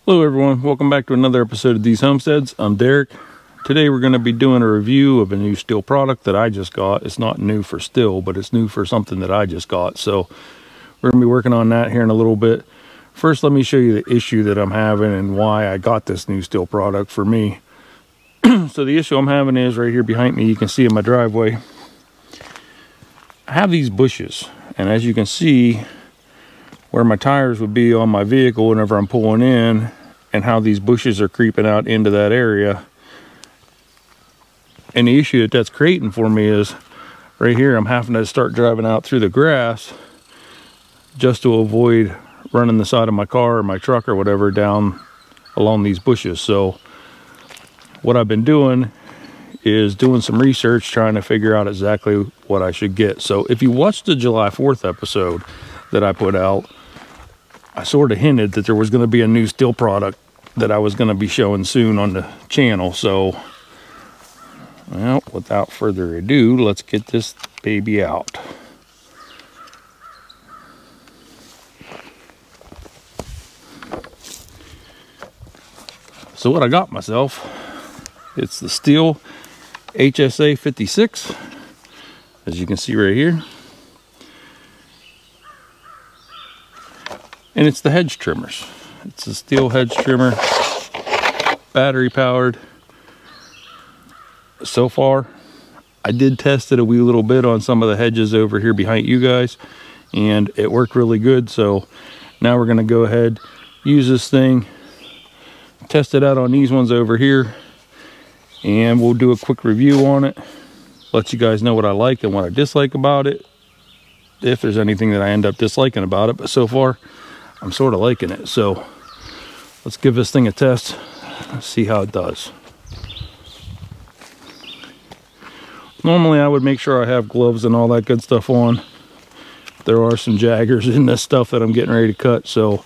Hello everyone, welcome back to another episode of These Homesteads. I'm Derek. Today we're going to be doing a review of a new Stihl product that I just got. It's not new for Stihl, but it's new for something that I just got. So we're going to be working on that here in a little bit. First, let me show you the issue that I'm having and why I got this new Stihl product for me. So the issue I'm having is right here behind me. You can see in my driveway, I have these bushes, and as you can see where my tires would be on my vehicle whenever I'm pulling in, and how these bushes are creeping out into that area. And the issue that that's creating for me is right here, I'm having to start driving out through the grass just to avoid running the side of my car or my truck or whatever down along these bushes. So what I've been doing is doing some research, trying to figure out exactly what I should get. So if you watched the July 4th episode that I put out, I sort of hinted that there was going to be a new Stihl product that I was going to be showing soon on the channel. So, well, without further ado, let's get this baby out. So what I got myself, it's the Stihl HSA 56, as you can see right here. And it's the Hedge trimmers. It's a Stihl Hedge trimmer, battery powered. So far, I did test it a wee little bit on some of the hedges over here behind you guys, and it worked really good. So now we're gonna go ahead, use this thing, test it out on these ones over here, and we'll do a quick review on it, let you guys know what I like and what I dislike about it, if there's anything that I end up disliking about it. But so far, I'm sort of liking it. So let's give this thing a test, see how it does. Normally I would make sure I have gloves and all that good stuff on. There are some jaggers in this stuff that I'm getting ready to cut, so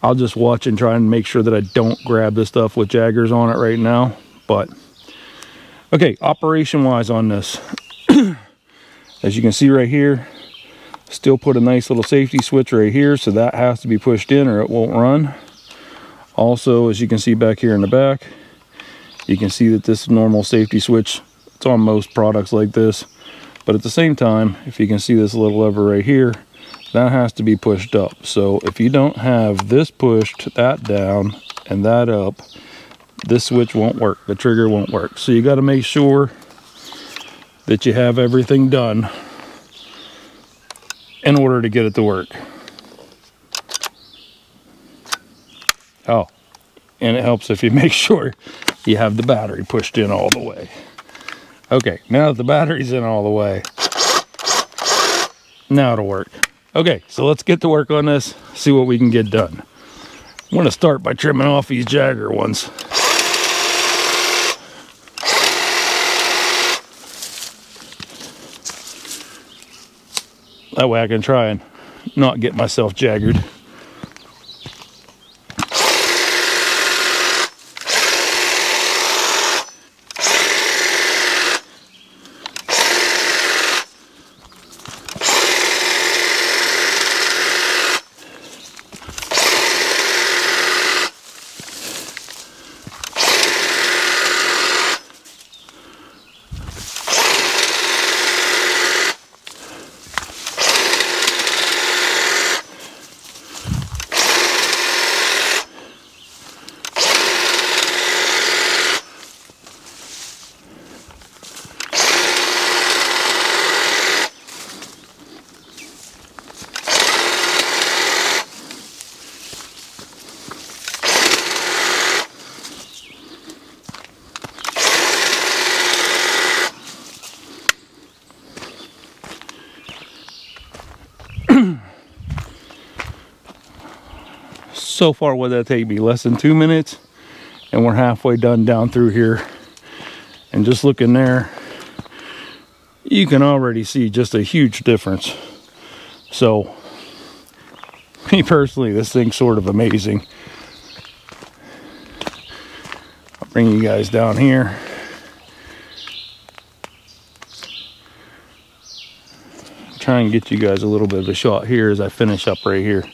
I'll just watch and try and make sure that I don't grab this stuff with jaggers on it right now. But okay, operation wise on this, as you can see right here, Stihl put a nice little safety switch right here, so that has to be pushed in or it won't run. Also, as you can see back here in the back, you can see that this normal safety switch, it's on most products like this, but at the same time, if you can see this little lever right here, that has to be pushed up. So if you don't have this pushed, that down and that up, this switch won't work, the trigger won't work. So you got to make sure that you have everything done in order to get it to work. Oh, and it helps if you make sure you have the battery pushed in all the way. Okay, now that the battery's in all the way, now it'll work. Okay, so let's get to work on this, see what we can get done. I'm going to start by trimming off these jagger ones. That way I can try and not get myself jaggered. So far, what that take me? Less than 2 minutes, and we're halfway done down through here. And just looking there, you can already see just a huge difference. So, me personally, this thing's sort of amazing. I'll bring you guys down here. Try and get you guys a little bit of a shot here as I finish up right here.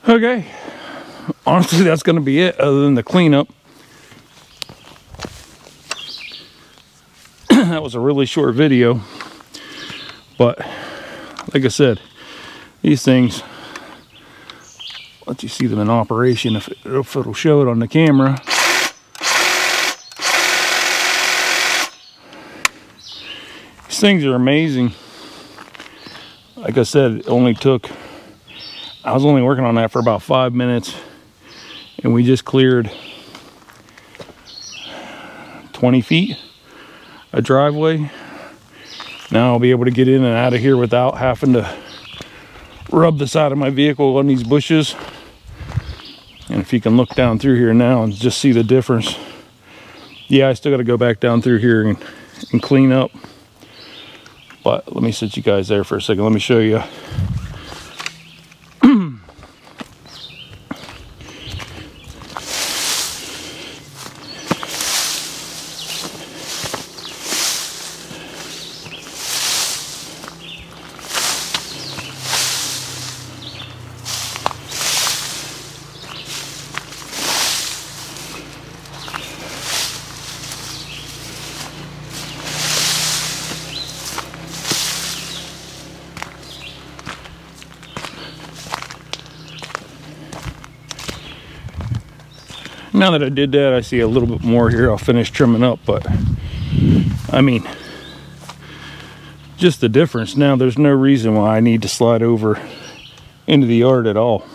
Okay, honestly, that's going to be it other than the cleanup. That was a really short video, but like I said, these things, let you see them in operation if it'll show it on the camera. These things are amazing. Like I said, I was only working on that for about 5 minutes, and we just cleared 20 feet a driveway. Now I'll be able to get in and out of here without having to rub the side of my vehicle on these bushes. And if you can look down through here now and just see the difference. Yeah, I still got to go back down through here and clean up. But let me sit you guys there for a second. Let me show you. Now that I did that, I see a little bit more here. I'll finish trimming up, but I mean, just the difference. Now there's no reason why I need to slide over into the yard at all.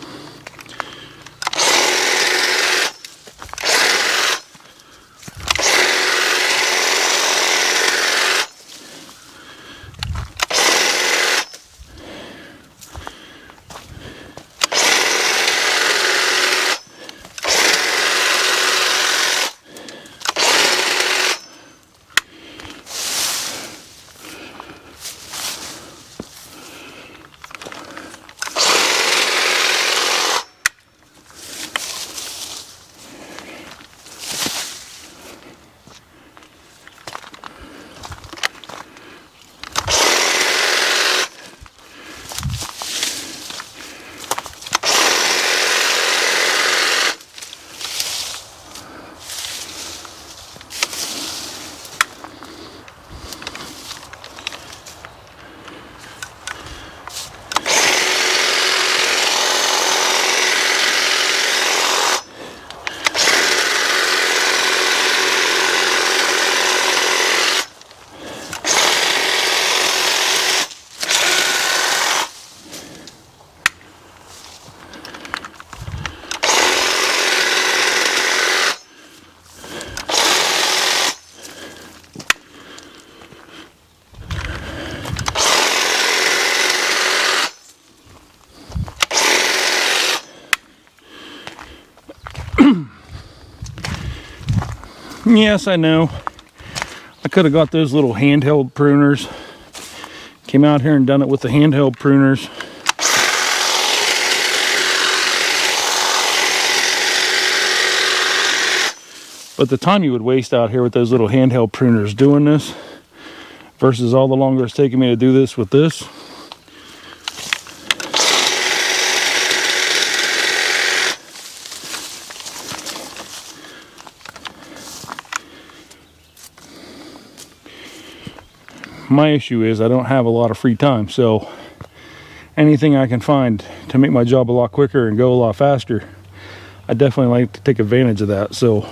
Yes, I know. I could have got those little handheld pruners. Came out here and done it with the handheld pruners. But the time you would waste out here with those little handheld pruners doing this versus all the longer it's taking me to do this with this. My issue is I don't have a lot of free time, so anything I can find to make my job a lot quicker and go a lot faster, I definitely like to take advantage of that. So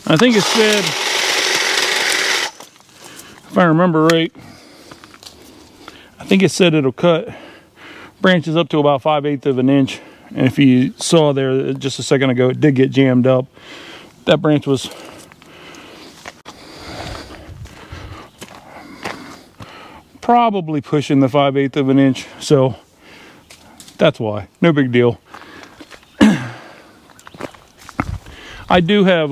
I think it said, if I remember right, I think it said it'll cut branches up to about 5/8 of an inch. And if you saw there just a second ago, it did get jammed up. That branch was probably pushing the 5/8 of an inch. So That's why. No big deal. I do have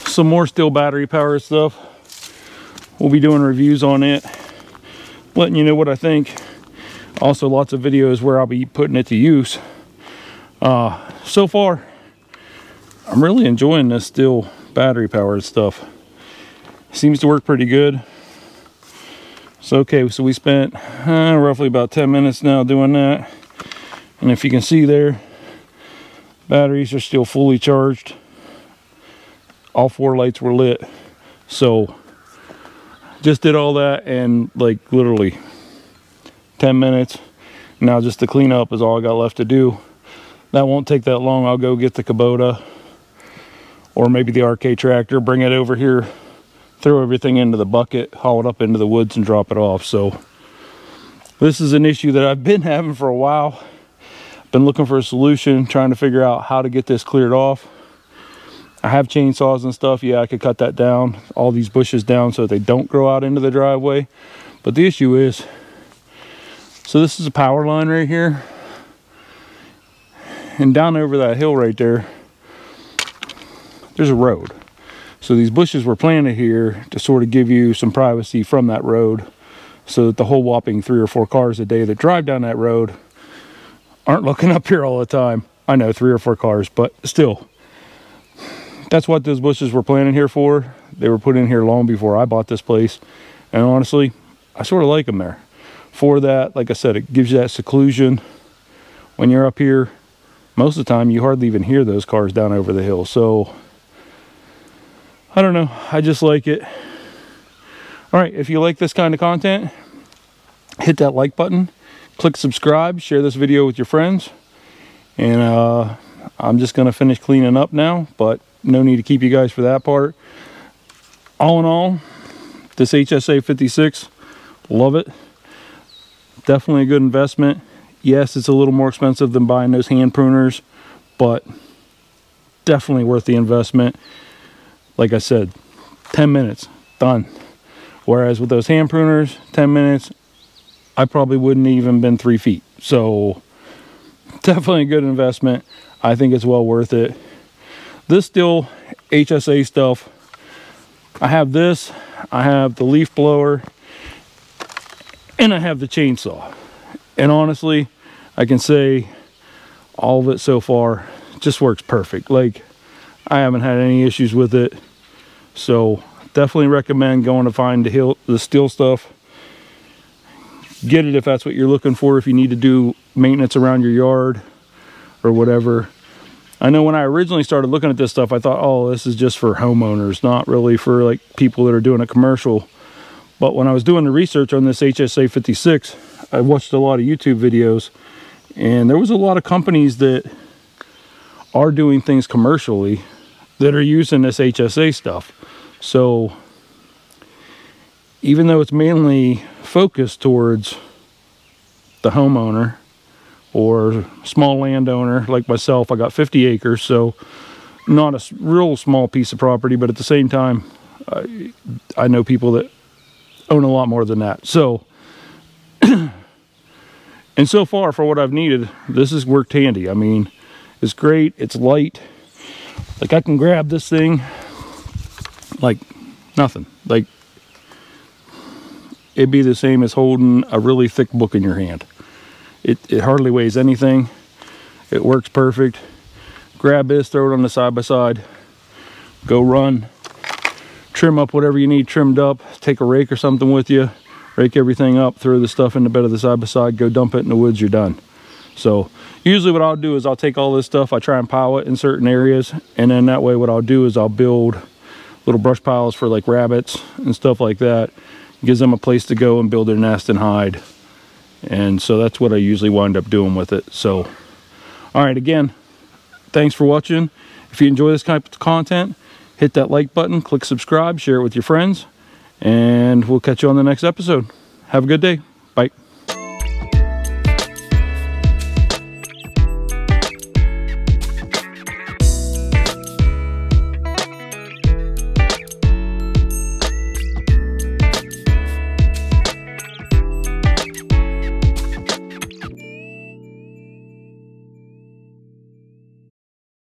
some more Stihl battery power stuff. We'll be doing reviews on it, letting you know what I think. Also lots of videos where I'll be putting it to use. So far, I'm really enjoying this Stihl battery powered stuff. Seems to work pretty good. So okay, so we spent roughly about 10 minutes now doing that. And if you can see there, batteries are still fully charged. All 4 lights were lit. So just did all that in like literally 10 minutes. Now just to clean up is all I got left to do. That won't take that long. I'll go get the Kubota or maybe the RK tractor, bring it over here, throw everything into the bucket, haul it up into the woods and drop it off. So this is an issue that I've been having for a while. Been looking for a solution, trying to figure out how to get this cleared off. I have chainsaws and stuff. Yeah, I could cut that down, all these bushes down so that they don't grow out into the driveway. But the issue is, so this is a power line right here. And down over that hill right there, there's a road. So these bushes were planted here to sort of give you some privacy from that road, so that the whole whopping 3 or 4 cars a day that drive down that road aren't looking up here all the time. I know 3 or 4 cars, but still, that's what those bushes were planted here for. They were put in here long before I bought this place. And honestly, I sort of like them there. For that, like I said, it gives you that seclusion. When you're up here, most of the time, you hardly even hear those cars down over the hill. So, I don't know. I just like it. All right, if you like this kind of content, hit that like button. Click subscribe. Share this video with your friends. And I'm just going to finish cleaning up now, but no need to keep you guys for that part. All in all, this HSA 56, love it. Definitely a good investment. Yes, it's a little more expensive than buying those hand pruners, but definitely worth the investment. Like I said, 10 minutes, done. Whereas with those hand pruners, 10 minutes, I probably wouldn't even been 3 feet. So definitely a good investment. I think it's well worth it. This Stihl HSA stuff, I have this, I have the leaf blower, and I have the chainsaw. And honestly, I can say all of it so far just works perfect. Like, I haven't had any issues with it. So definitely recommend going to find the Stihl stuff. Get it if that's what you're looking for, if you need to do maintenance around your yard or whatever. I know when I originally started looking at this stuff, I thought, oh, this is just for homeowners, not really for like people that are doing a commercial. But when I was doing the research on this HSA 56, I watched a lot of YouTube videos, and there was a lot of companies that are doing things commercially that are using this HSA stuff. So even though it's mainly focused towards the homeowner or small landowner like myself, I got 50 acres, so not a real small piece of property, but at the same time, I know people that own a lot more than that. So, and so far for what I've needed, this has worked handy. I mean, it's great, it's light. Like, I can grab this thing like nothing. Like, it'd be the same as holding a really thick book in your hand. It hardly weighs anything. It works perfect. Grab this, throw it on the side-by-side, go run, trim up whatever you need trimmed up, take a rake or something with you, rake everything up, throw the stuff in the bed of the side-by-side, go dump it in the woods, you're done. So usually what I'll do is I'll take all this stuff, I try and pile it in certain areas, and then that way what I'll do is I'll build little brush piles for like rabbits and stuff like that. It gives them a place to go and build their nest and hide. And so that's what I usually wind up doing with it. So, all right, again, thanks for watching. If you enjoy this type of content, hit that like button, click subscribe, share it with your friends, and we'll catch you on the next episode. Have a good day. Bye.